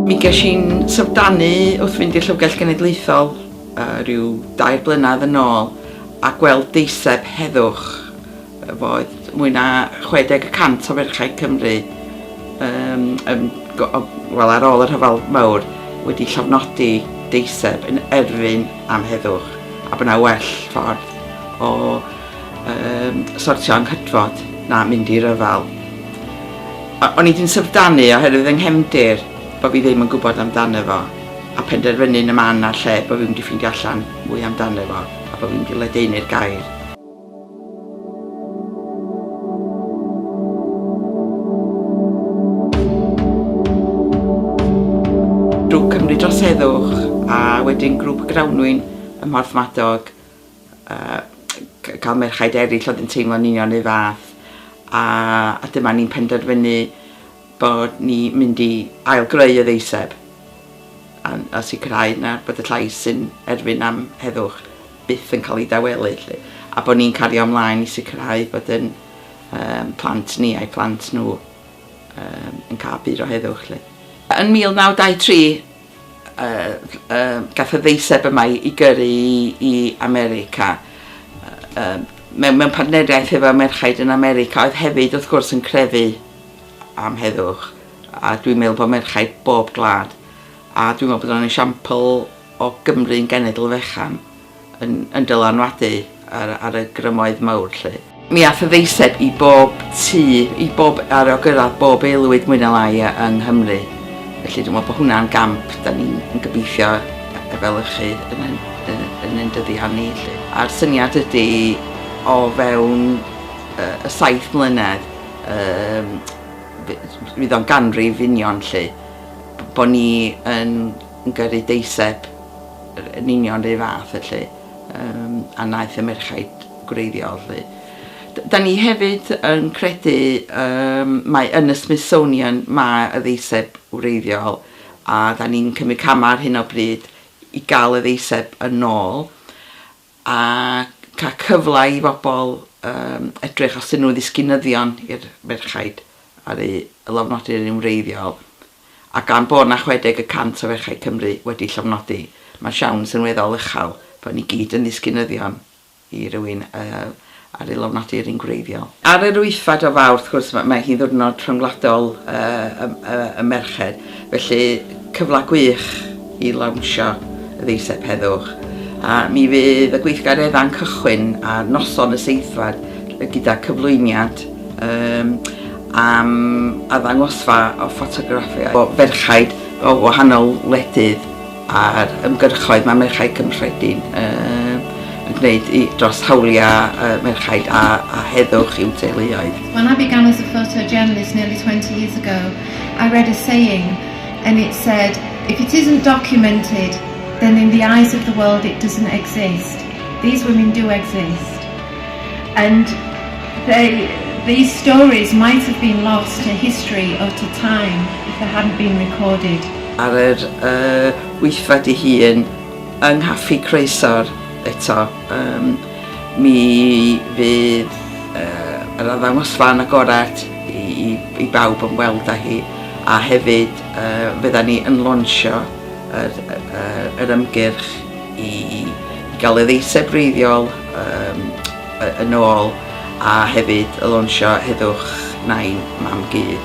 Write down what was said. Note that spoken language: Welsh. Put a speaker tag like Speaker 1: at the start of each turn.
Speaker 1: Mi ges i'n syfdanu wrth fynd i'r Llyfrgell Genedlaethol rhyw 2 blynedd yn ôl a gweld Ddeiseb Heddwch fodd mwy na 60% o ferched Cymru wel, ar ôl yr Rhyfel Mawr wedi llofnodi Ddeiseb yn erbyn am heddwch a bod yna well ffordd o sortio anghydfod na mynd i'r rhyfel. O'n i wedi'n syfdanu oherwydd yng nghefndir bod fi ddim yn gwybod amdano fo a penderfynu yn y man a'r lle bod fi'n mynd i ffeindio allan mwy amdano fo a bod fi'n mynd i ledaenu'r gair. Drwy Cymru dros heddwch a wedyn grŵp grawnwyn ym Mhorth Madog cael merchaid eraill oedd yn teimlo'n union ei fath a dyma ni'n penderfynu bod ni mynd i ailgreu y Ddeiseb a sicrhau na bod y llais sy'n erbyn am heddwch byth yn cael ei dawelu a bod ni'n cario ymlaen i sicrhau bod yn plant ni a'i plant nhw yn cael byd o heddwch. Yn 1923 gath y Ddeiseb yma i gyrru i America mewn partneriaeth efo merchaid yn America oedd hefyd wrth gwrs yn credu am heddwch a dwi'n meddwl bod merchaid bob gwlad a dwi'n meddwl bod o'n esiampl o Gymru'n genedl fechan yn dylanwadu ar y grymoedd mawr. Mi ath y Ddeiseb i bob tŷ, ar ogyrraedd bob aelwyd mwy na lai yng Nghymru. Felly dwi'n meddwl bod hwnna'n gamp da ni'n gobeithio efelychu yn ein dyddiau ni. A'r syniad ydy o fewn y 7 mlynedd fydd o'n ganrif union bod ni yn gyrru Ddeiseb yn union ei fath a naeth y merchaid gwreiddiol. Da ni hefyd yn credu mai yn y Smithsonian mae y Ddeiseb wreiddiol a da ni'n cymryd camau ar hyn o bryd i gael y Ddeiseb yn ôl a cael cyfle i bobl edrych os ydyn nhw ddisgynyddion i'r merchaid ar ei lofnodi'r un wreiddiol a gan bod na 60% o ferched Cymru wedi llofnodi, mae siawns yn weddol uchel bod ni gyd yn ddisgynyddion i rywun ar ei lofnodi'r un wreiddiol. Ar yr 8 o Fawrth, wrth gwrs, mae hi'n ddiwrnod rhyngwladol y merched, felly cyfle gwych i lawnsio y Ddeiseb Heddwch. A mi fydd y gweithgaredda'n cychwyn ar noson y 7 gyda cyflwyniad am addangosfa o ffotograffiau o ferchaid o wahanol wledydd a'r ymgyrchoedd mae merchaid Cymreidin yn gwneud dros hawliau merchaid a heddwch i'w teuluoedd.
Speaker 2: When I began as a photojournalist nearly 20 years ago, I read a saying and it said, if it isn't documented, then in the eyes of the world it doesn't exist. These women do exist. And these stories might have been lost to history or to time if they hadn't been recorded.
Speaker 1: Ar yr wythfed ei hun yng Nghaffi Croesor eto, mi fydd yr addangosfa'n agored i bawb yn weld â hi a hefyd fydda ni yn lonsio yr ymgyrch i gael y Ddeiseb wreiddiol yn ôl a hefyd y lonsio Heddwch Nain MAM-GU.